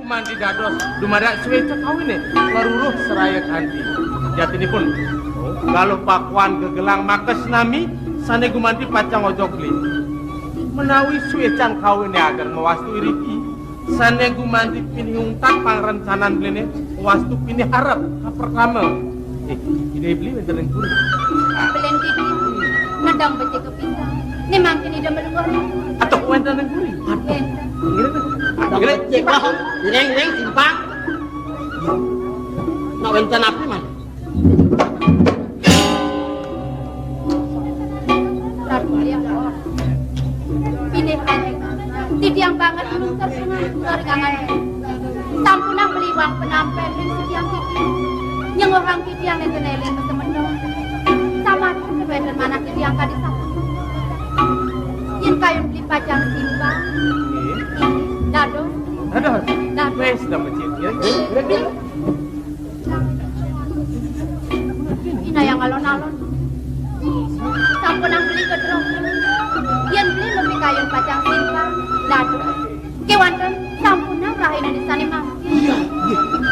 mandi dados dumada suweca kawine laruruh seraya kanti jatinipun kalau pakuan gegelang makes nami sane gumanti pacang ojokli menawi suwecan kawine agar mewastu iriki sane gumanti pinihungtak pangrencanan blene wastu pinih harap pertama ide beli wenten kuri belen kidi ngadang becek kepinggang ni mangkin ida melungor atau wenten kuri Ada becek lah, ireng-ireng simpang. Nak wenten api man? Pilih aja, tidiang banget belum tersengat kangen. Sampunang beli uang penampel yang tidiang kiki, yang orang tidiang yang kenelin temen-temen. Sama pun kebetulan mana tidiang kadi satu. Yang kayun beli pajang simpang. Dado. Wes dah macam ya. Ina yang alon-alon. Sampun ang beli ke drong. Yan beli lebih kayun pacang simpang. Dado. Kewanten sampun ang rahinan di sana mangki. Iya.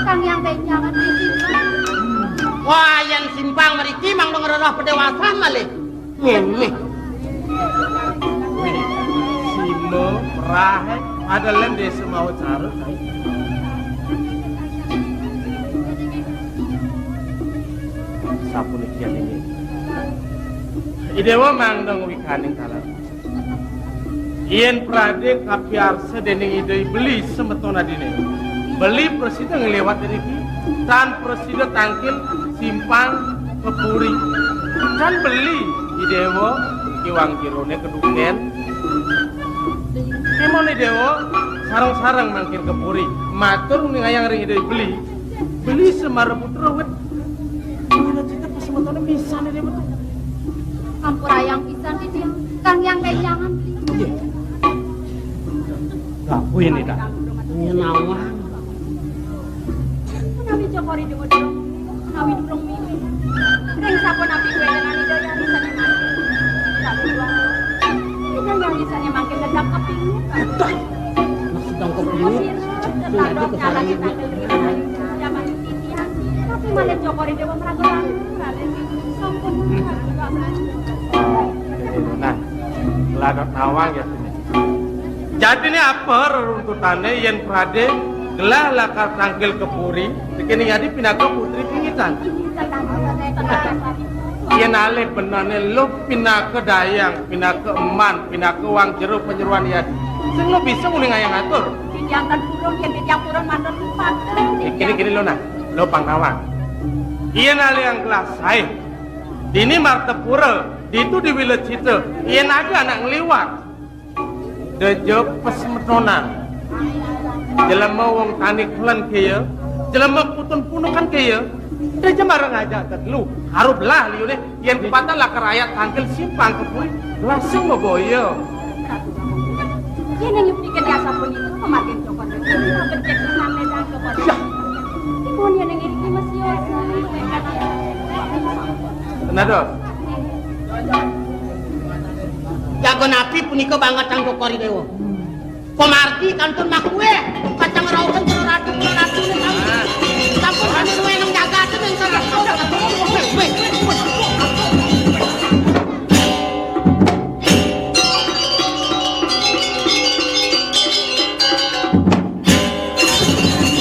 Kang yang benjangan di simpang. Wah, yang simpang meriki mang mengerolah pedewasaan malih. Ngene. Silo rahe ada lende semau cara. Sapu nikian ini. Idewa mangdang wikaning kalar. Ien prade kapiar sedening ide beli semetona dine. Beli presiden ngelewat deriki dan presiden tangkil simpang kepuri. Kan beli idewa kiwang kirone kedungen. Emon idewa sarang-sarang mangkir kepuri. Matur ngayang ring ide beli semara putra wet. Mana cita pas semetona pisan ide betul. Ampura yang pisan di dia. Kang yang benjangan beli. Gapu ini dah. Nyenawang. Nabi cokori di bodong. Nabi durung mimi. Ring sapon nabi kue dengan ida yang disana mangkin. Tapi doang. Ida yang disana mangkin dedap kepingin. Entah. Masih dong kepingin. Tetap nyala kita dengan zaman titian. Tapi malah cokori dewa meragukan. Sampun. Nah, ladot nawang ya sini. Jadi ini apa runtutannya yang prade gelah lakar tangkil kepuri begini jadi pinaka putri pingitan iya nale benane lo pinaka dayang pinaka eman pinaka wang jeruk penyeruan yadi sing lo bisa nguling ayang atur diangkat burung yang dicampurun mandor empat gini lo nah lo pangnawang iya nale yang gelas saya dini martepura itu di wilayah situ iya naga anak ngeliwat dejok pesmetonan jelema wong tani klan kaya jelema putun punukan kaya deje marang aja lu harup lah liune yen kepatan lah kerayat tangkil simpang kepui langsung meboyo yen yang pikir jasa pun itu kematin cokot becek sampe dan cokot pun yen yang iki masih tenado Jago napi punika banget kang Jokori Dewa. Pemarti kantun makue, kacang raukan ratu ini sampun kami ruwe nang jaga itu yang sarap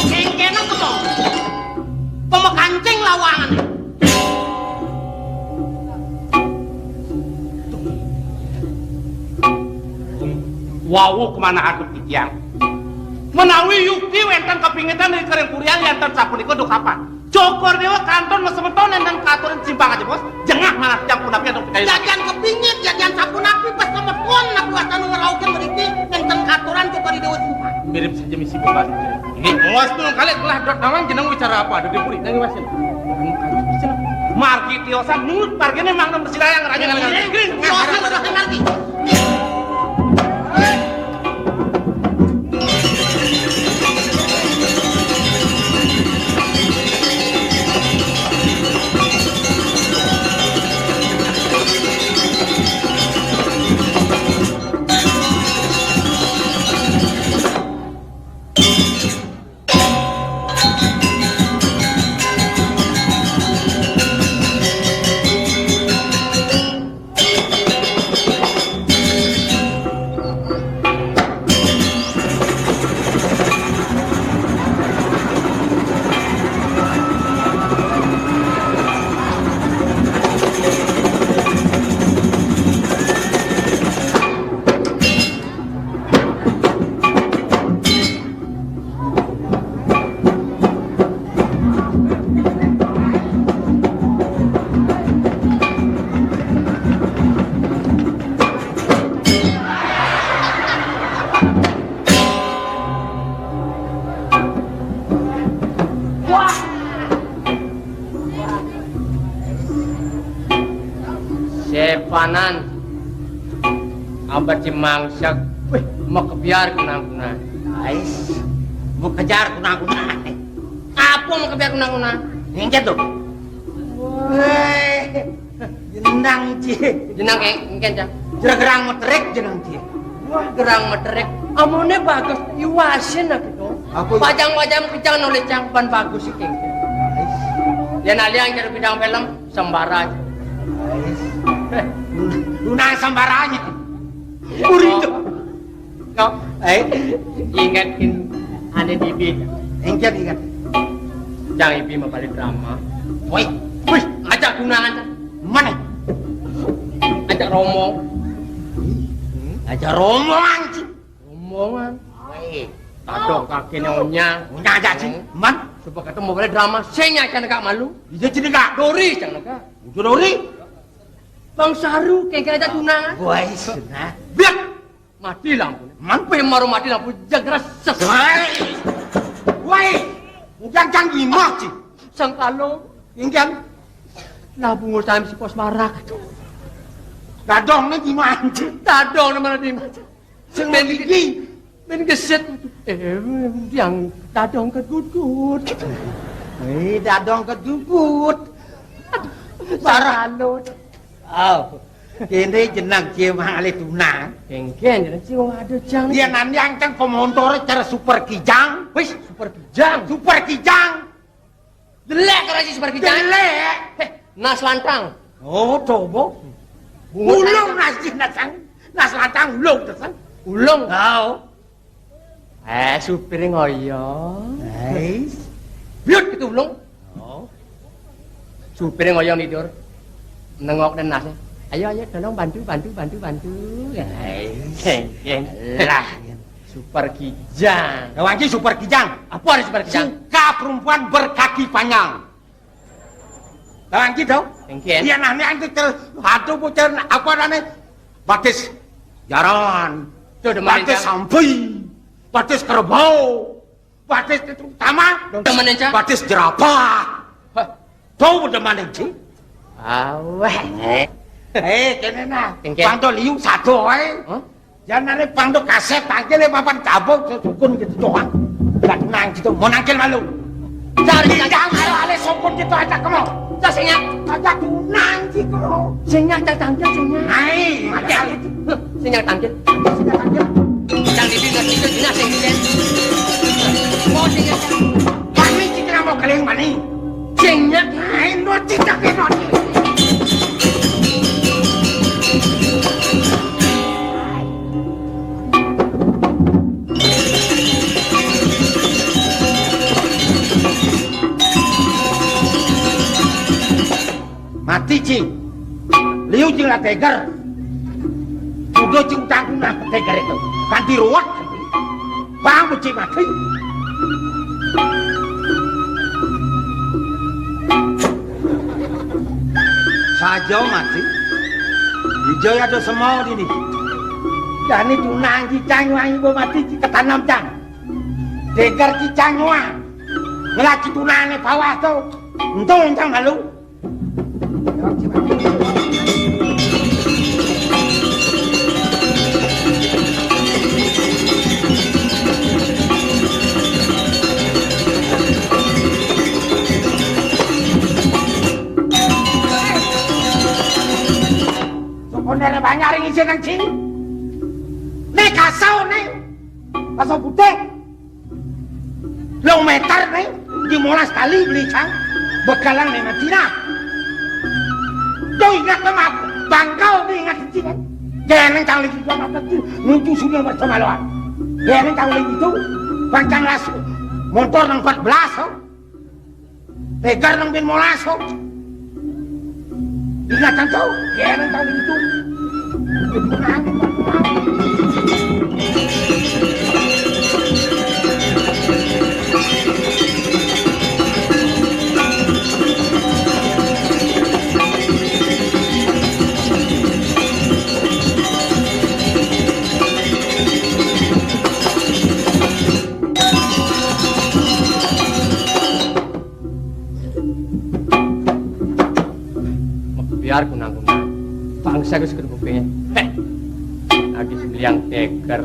Kengkena keto, pemekancing lawangan. wawu kemana atuh titiang menawi yukti wenten kepingitan dari kering kurian yang tersapun iku duk kapan cokor dewa kanton mesemeton enten katurin simpang aja bos jengah mana yang punapi atau kita Jajan kepingit, jajan sapu napi pas telepon napi wasan ngeraukin beriki enten katuran Jokori Dewa simpang. mirip saja misi bebas ini awas tuh kali telah dot nawang jeneng bicara apa ada di puri nangi wasin margi tiosan nurut pargene mang nem bersilayang raja kan Tiosan udah margi. Wah. Sepanan abad cimangsak mau kebiar kunang-kunang. Ais, mau kejar kunang-kunang. Apa mau kebiar kunang-kunang? Ngengket tuh. Weh, jenang cie. Jenang engken cang. Gerang meterik jenang cie. Wah gerang meterek. Amone bagus iwasin aku tuh. Apa? Pajang-pajang kejang nulis cang ban bagus sih kengken. Ya naliang cari bidang film sembara. Lunang sambaranya. Urito. Kau, ingatin ada di bid. Engket ingat. Jangan ibi mau balik drama. Woi, Wih, ajak tunangan cang. mana? Ajak romong. Aja rombongan sih. Romongan. Woi, Tadok kaki nyonya. punya aja sih. Man, Coba ketemu balik drama. Saya kan gak malu. dia jadi gak Dori jangan gak. Dori. Bang Saru kayak ajak tunangan. Woi, sudah. Biar. Mati lampu. Man, Pemaru mati lampu jaga ses. Woi, udah canggih mah sih. Sang kalong. Ingkan, Labu nguruskan si pos marak. gadong nih gimana sih? Tadong naman natin. Sing gigi. Men geset. Yang tadong kegut-gut. Dadong kedubut. Parah lo. Oh, kene jenang cemang ale tunang. Kengken jadi sih ada jang. Dia nanti angkang pemontore cara super kijang. Wis super kijang. Super kijang. Jelek kalau si super kijang. Jelek. Nas lantang. Oh, coba. Ulung nasi nasang. Nas lantang ulung nasang. Ulung. Oh. Supir ngoyo. Nice. Biut itu ulung. Oh. Supir ngoyo tidur. Nengok dan nasnya. Ayo tolong bantu. Kengken. Lah. Super kijang. Kawanci super kijang. Apa ada super kijang? Suka perempuan berkaki panjang. Kawanci tau? Kengken. Iya nanti anjing hatu pucer apa namanya? Batis jaran. Itu demen Batis sampai. Batis kerbau. Batis itu utama. Demen encang. Batis jerapah. Tahu demen encang? Aweh. Kene nah. Kengken. Pangdo liu satu Hah? Jangan ada pangdo kaset tangkil papan cabut sukun gitu doang. Gak nang gitu. Mau nangkil malu. Cari Jangan kalau ale sukun gitu aja kamu. Sengnya. Aja tunang gitu. Sengnya tangkil sengnya. Hai, macam itu. Sengnya tangkil. Jangan dibilang itu jelas sengnya. Mau sengnya. Mani kita mau kalian mani. Sengnya. Hai, no tidak ke no. Mati cing. Liu cing lah tegar. Udah cing tanggung lah tegar itu. Ganti ruwet. Bang cing mati. Saja mati. Hijau ada semua di sini. Dan itu nang cicang wang ibu mati ketanam cang. Tegar cicang wang. Ngelaki tunane bawah tuh. Untung cang malu. Sebenarnya banyak yang isi nang sini. Nih kasau nih, kasau putih. Lo meter nih, dimulai sekali beli cang. Bekalan nih Madinah. Kau ingat sama aku, bangkau nih ingat di sini. Jangan cang lagi juga mata tu, nuju sudah bersama lawan. Jangan cang lagi itu, bancang lasu, motor nang 14 oh. Tegar nang bin molas oh. Ingat kan kau, jangan cang lagi itu. bisa ke seger buktinya. Lagi sembilang teker.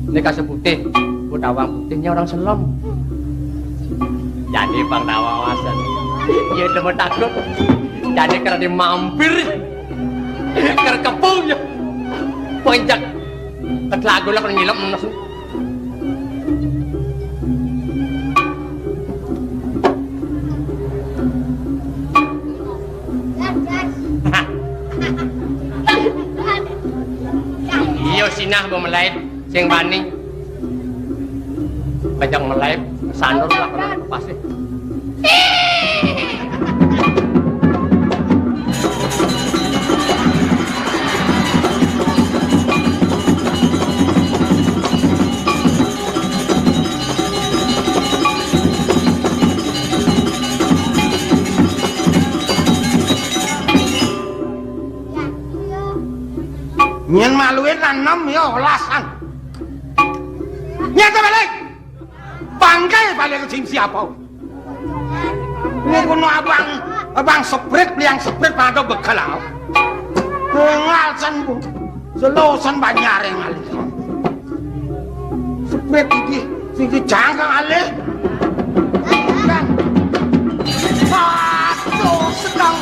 Ini kasih putih. Budawang putihnya orang selom. Jadi bang Nawawasan. Iya demen takut. Jadi karena dia mampir. Karena kepungnya. Poinjak. Ketlagu lah kalau ngilap menes. Iyo sinah mau melaid sing bani. Bajang melaid sandur lah kalau pasti. Nyen maluin nanem ya olasan. Nyata balik. Bangkai balik ke siapa? Ini kuno abang seprit liang seprit pada begalau. Ngalsan bu, selosan banyak yang alih. Seprit ini sing dijangkang alih. Kan? Aduh sedang.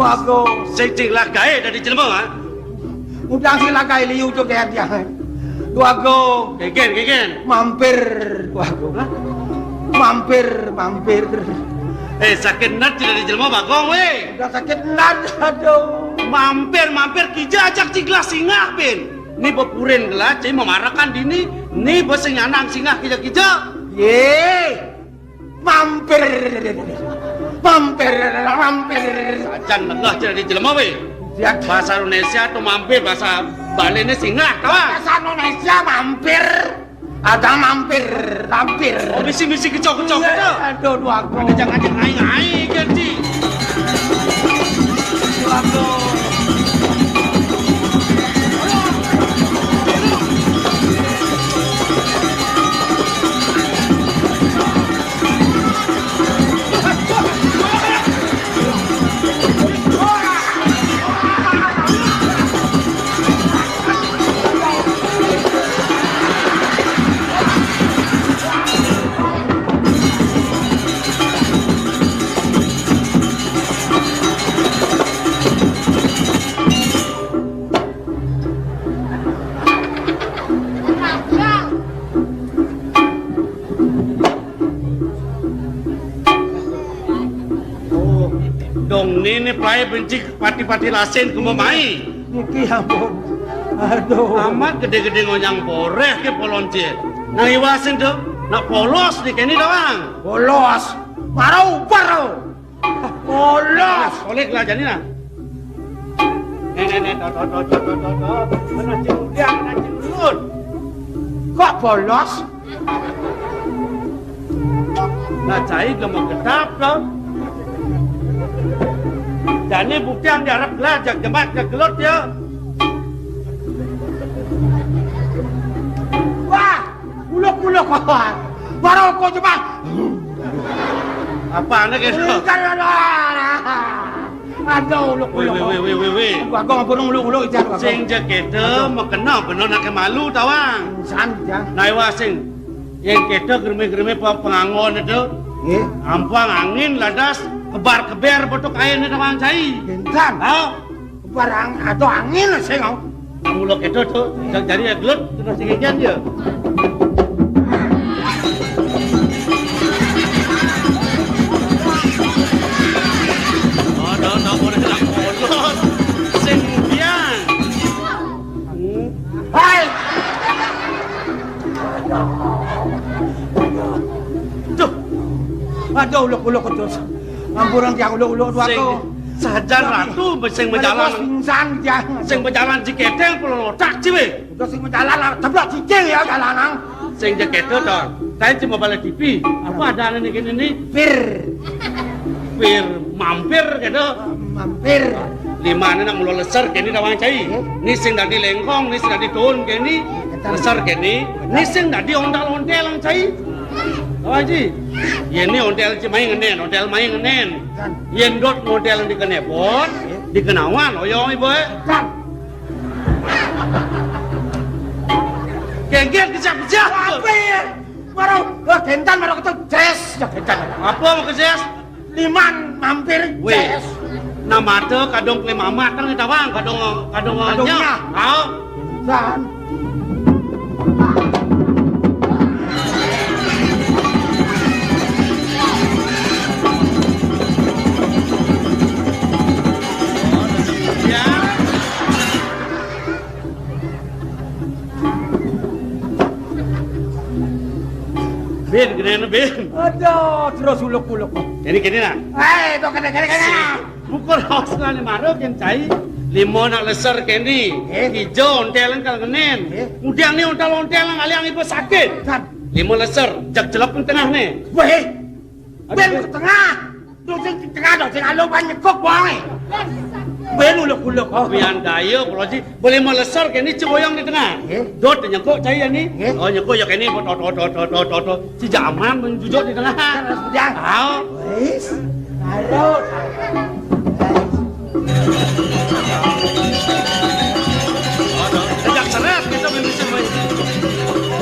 Aku sing lagae dari jelema ha. Udang sing lagae liu tu dia dia. Aku Gegen. mampir aku. Mampir. Sakit nat dari jelema Bagong we. Udah sakit nat aduh. Mampir kija ajak ciglas singah ben. Ni bepuren gelas cai memarakan dini. Ni boseng anang singah kija. Ye. Mampir. Acan megah dari jelema we. Bahasa Indonesia tu mampir, bahasa Bali ni singah kawan. Bahasa Indonesia mampir. Ada mampir. Oh misi kecok itu. Aduh aku. Ada jangan ngai ganti. Aku. Ini play benci pati-pati lasen ke mamai. Niki ampun. Aduh. Amat gede-gede ngonyang boreh ke polonce. Nang iwasin tu, nak polos di kini doang. Polos. Marau. Polos. Oleh lah jadi nah. Nenek, mana cemuriang, mana cemurut. Kok polos? Nah cai gemuk ketap kau. Jadi bukti yang diharap gelar jak jemaat jak gelot ya. Wah, uluk kawan. Baru kau coba. Apa anak itu? Aduh, uluk. Weh. Gua ngapun uluk ijar. Sing jak kita mau kenal benar nak malu tawang. Sanjang. Naiwa sing yang kita germe pengangon itu. Ampang angin ladas. Kebar-keber botok air ni tawang cai. Gentan. Tahu? Barang atau angin sih kau. Muluk itu tu, jadi gelut terus singian dia. Duh. Aduh, uluk-uluk terus. Ampuran tiang uluk-uluk tu aku. Sajan ratu sing berjalan. Pingsan dia. Sing berjalan jiketeng pulau otak ciwe. Udah sing berjalan teblak cicing ya jalanan. Sing jeketeng dong. Saya cuma balik TV. Apa ada ini gini nih? Fir mampir gitu. mampir. Lima anak mulu lesar kini dawang cai. Ni sing dadi lengkong, ni sing dadi daun kini. Lesar kini. Ni sing dadi ondal-ondel lang cai. Dawang ji. Yen ni ondel ci main ngenen, ondel main ngenen. Yen dot model di kenepot, di kenawan oyong ibu. Kan. Gengget kejap-kejap. Apa ya? Baru, gentan baru ketemu jazz. Ya gentan. Apa mau kejes? Liman mampir Weh, jazz. nama tu kadung kle mama kan kita bang, kadung Kadungnya. nya. Kau Dan. ya. Ben, kena ben. Aduh, terus uluk-uluk. Ini kini nak. Itu kena. Pukul haus ni maruk yang cai. Limo nak lesar kini. Hijau ontelan kal ngenen. Kemudian ni ontelan aliang ibu sakit. Dan. Limo lesar, jak jelap pun tengah ni. Weh, ben ke tengah. Tu sing di tengah tu sing alu banyak kok buang. Ben uluk-uluk. Biar daya kalau ji boleh melesar kini ciboyong di tengah. Dot nyengkok cai ni. Oh nyengkok ya kini tot. Si jaman menjujur di tengah. Jangan. Tahu. Wes. Halo. Sejak seret kita bisa main.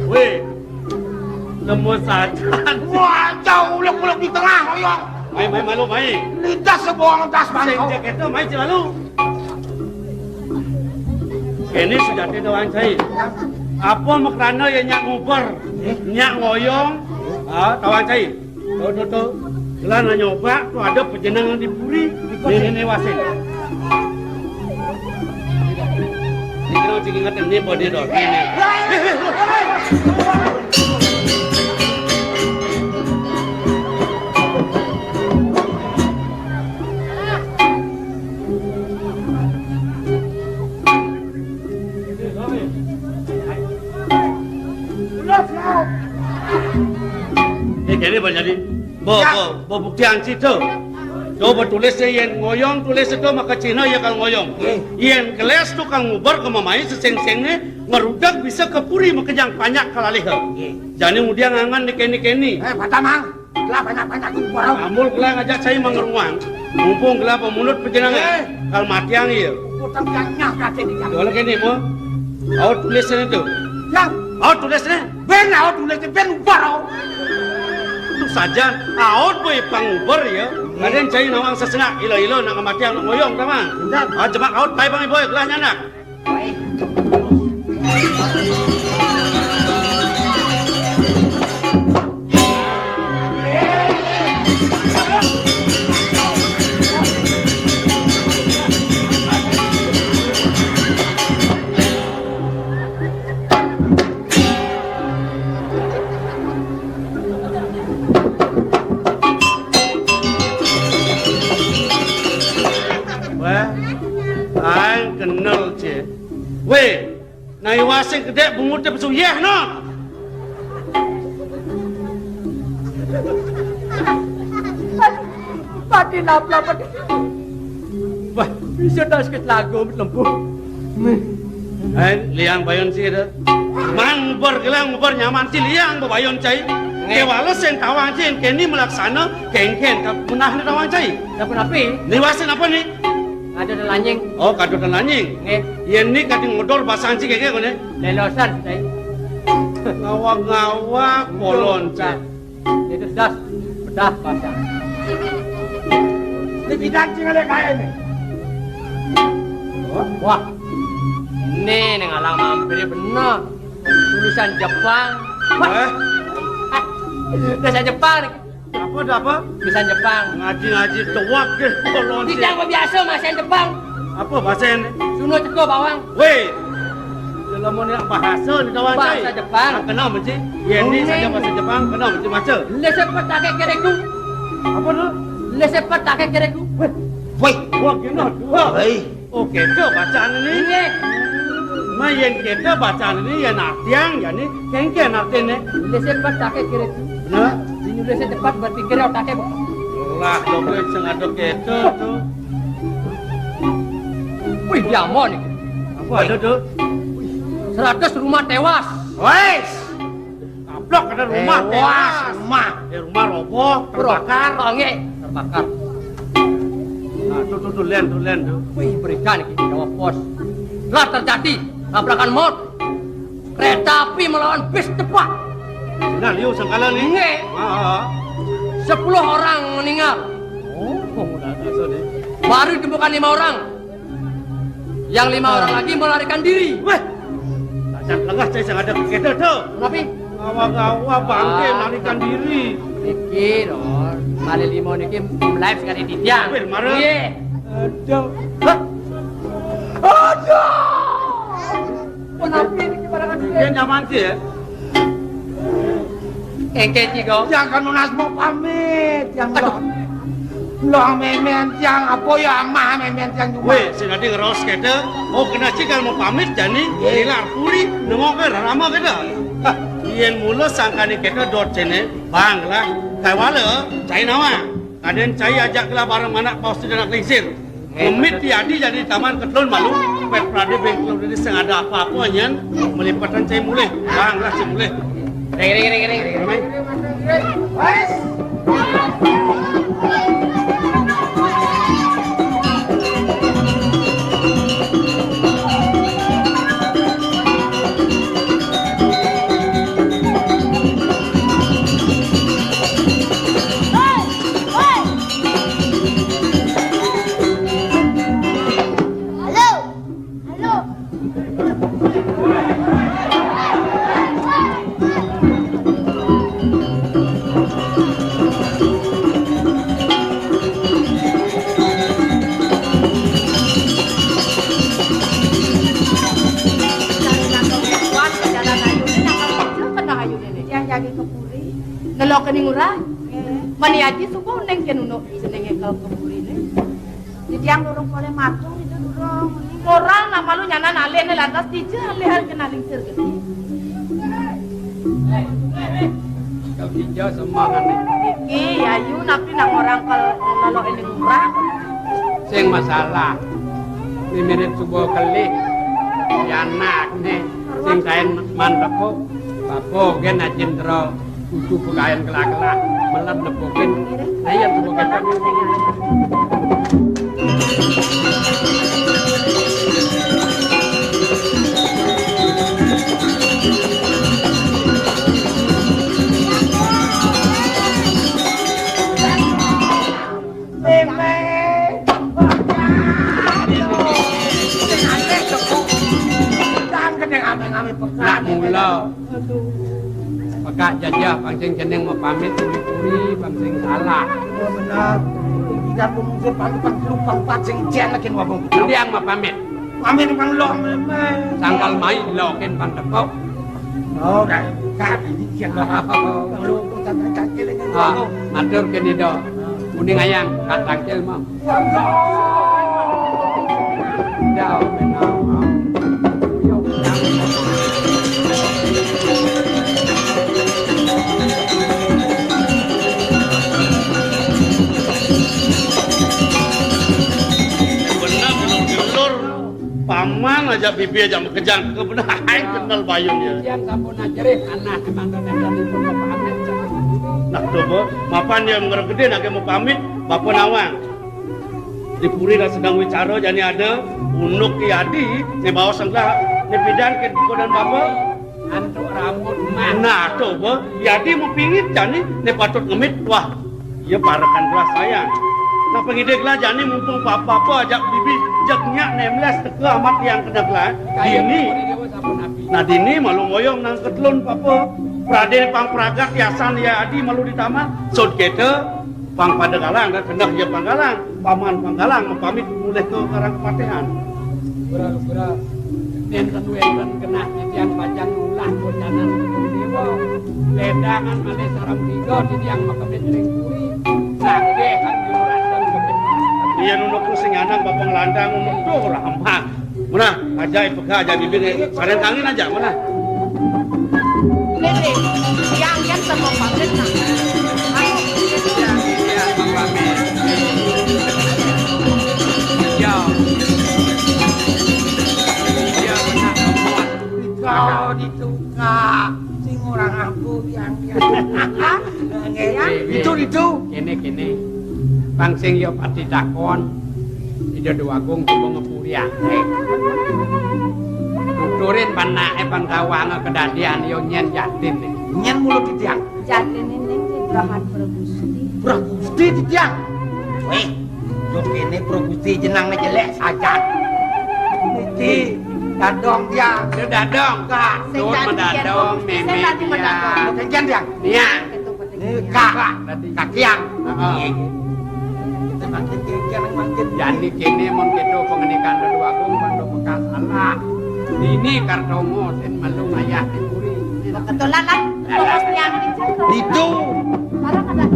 Weh, nemu sajan. Wah, jauh uluk-uluk di tengah oyong. Main malu main. Lidah sebuang das Sing bangau. jaket tu main lalu. Kini sudah tidak orang cai. Apa makrana yang nyak nguber, nyak ngoyong, tawang cai. Tu. Kelan nyoba tu ada perjenangan di puri. Ini wasin. Ini kena cing ingat ni body dog ini. Kini berjadi. Bo buktian situ. Coba tulis yang ngoyong tulis itu maka Cina ya kang ngoyong. Yang keles tu kang ngubar ke mamai seseng-sengnya ngerudak bisa ke puri makejang banyak kalalih. Jadi kemudian ngangan di keni. Patamang. Lah banyak-banyak tu barang. Amul kelah ngajak saya mengeruang. Mumpung kelah pemulut perjenangan. Kal matiang iya. Utang nyah kate ni. Kalau kini mo, awak tulisnya itu. Yang Awak tulisnya. ben awak tulis ben barang. Itu saja. Awak boleh pangubar ya. Kadang cai nawang sesengak ilo nak matiang nak ngoyong tamang. Cemak awak pai bang iboy kelah nyanak. Ang kenal je. Weh, nai wasing kedek bungut dia besuyeh no. Pati napla pati. Wah, bisa dah sikit lagu lembu. Liang bayon si ada. Man gelang nyaman si liang bayon cai. Kewala sen tawang jen keni melaksana ken ka punah ni tawang cai. Dapat apa? Ni wasin apa ni? Ada lanying. Oh, kado dan lanying. Nge, Yen ni kadang ngodor basang si keke kone. lelosan, cai. Ngawak-ngawak bolonca. Itu das bedah bahasa. Ini bidang ada kayak ini. Wah, ini ngalang mampir bener. Tulisan Jepang. Eh, Tulisan Jepang. apa dah apa? Tulisan Jepang. Ngaji-ngaji tuak ke bolonca. Tidak biasa bahasa Jepang. Apa bahasa ini? Suno teko bawang. Weh, dalam mana bahasa ni kawan saya? Bahasa Jepang. Kenal mesti. Ya ni saja bahasa Jepang. Kenal mesti baca. Lesepat take kereku. Apa tu? Lesepat take kereku. Woi, Wah, kena dua. hei, Oh, kita bacaan ini. Ini Main kita bacaan ini ya natiang, ya ni kengke natin ni. lesepat take kereku. Benar? Ini lesepat berpikir take. Lah, dokter sengaja kita tu. Wih, diamon nih. Apa ada tu? 100 rumah tewas. wes, Kaplok ada rumah tewas, rumah. Rumah roboh, terbakar. Terbakar. Terbakar. Ah, tu len tu. Wih, berikan nih jawab pos. Telah terjadi tabrakan maut. Kereta api melawan bis cepat. Nah, liu sangkala ni. Nge. Ah, 10 orang meninggal. oh, dah so ni. Baru ditemukan 5 orang. Yang 5 orang lagi melarikan diri. Weh, tak lengah saya sengaja kita tu. Tapi Awak-awak bangke melarikan diri. Niki dong, mali limo niki live sekali di tiang. Weh, marah. Iya. Ada. Aduh. Kenapa ini barangan Dia nyaman sih ya. Engke tiga. Jangan lunas mau pamit, yang lo memen yang apa yang mah memen yang juga. Weh, sengaja ngeros kita. Oh, kena cikal mau pamit jani. Hilang puri, nengok ke rama kita. Ian mula sangkani kita dot sini, bang lah. Kayak wala, cai nama. Kadang cai ajak kelah barang mana paus tidak nak lingsir. Ngemit tiadi jadi taman ketelun malu. Pet prade bengkel ini sengaja apa-apa nyan. Melipatan cai mulai, bang lah cai mulai. Ring. Wes, Nelo kening urang. Mani aji subuh neng kenuno senenge kau keburi ne. Di tiang dorong boleh matung itu dorong. Orang nama lu nyana nalen lantas tija lehar kenaling sir gede. Kau tinjau semangat nih. Iki ayu napi nang orang kalau nelo ini urang. Sing masalah. Ini mirip sebuah kali. Ya anak nih. Sing kain mantap kok. Bapo gen ajin terus. Kudu pekayan kelak-kelak melam nepokin saya sebagai nak mula Pakak jajah pangsing jeneng mau pamit puri pangsing salah. benar. Kita pun mesti pantang lupa pacing jen lagi wabung. Diang mau pamit. Pamit bang lo memen. Sangkal mai loken pantepok. Oh, dah. Kami di kian lo. Bang lo pun tak kaki lagi. Ah, matur kene do. Kuning ayang katang cel mau. Dao menang. Paman aja bibi aja mengejar kebenaran kenal bayungnya. Diam sampun ajarin anak mantan dari pun pamit. Nak coba, mapan yang ngergede nak mau pamit, bapak nawang. Di puri dah sedang bicara, jadi ada unuk kiadi, ni bawa sangka, ni bidan ke dan bapak. Antuk ramo Nah, coba, jadi mau pingit jani, ne patut ngemit, wah, iya parakan kelas sayang. Nah, pengidek lah jani mumpung papa ajak bibi, jaknya nemles teka amat yang kedek lah. Dini, nah dini malu moyong nang ketelun papa. Praden pang pragat yasan ya adi malu di taman. Sod kete, pang pada galang dan kendak ya panggalang, paman panggalang pamit mulai ke karang kepatean. Bura-bura den kenuelan kena titian pajang ulah bocanan dewa ledangan male sarang tiga titian makabet lengkuri sage kan juragan kebet Iya nunuk sing anang babang landang nunuk tuh ramah. Mana aja peka aja bibir saren kangin aja mana. Lele, yang sama pamit nah. ya mangame ya ya benar kemuat kau dituka sing orang aku yang Itu. kene bang sing yo pati takon ida duagung coba ngepuriake tuturin panake pan kawang kedadian yo nyen jatin Nyen mulut titiang. Jatin ini Brahat Pragusti. Pragusti titiang. Weh, yo kene Pragusti jenang jelek saja. Niki dadong dia. sudah dong kak tut medadong meme dia Kencan dia. dia Kak, kakiang. jadi kini mon kedo pengenikan dua agung bandu bekas Allah ini kartongo dan malu ayah dikuri Kebetulan kan fokus yang di Itu. Sekarang ada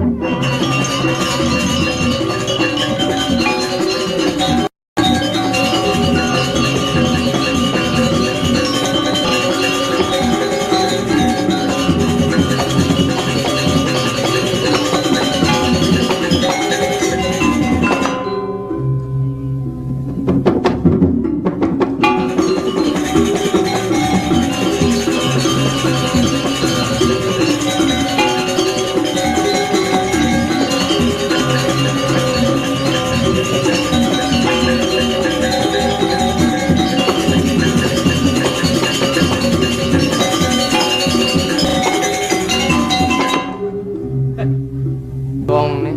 Bong nih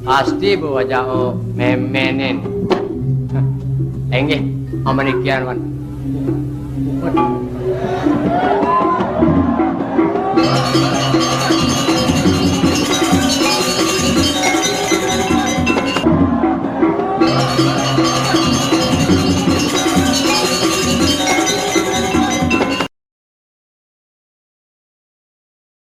pasti bawa jauh memenin enggih amanikian wan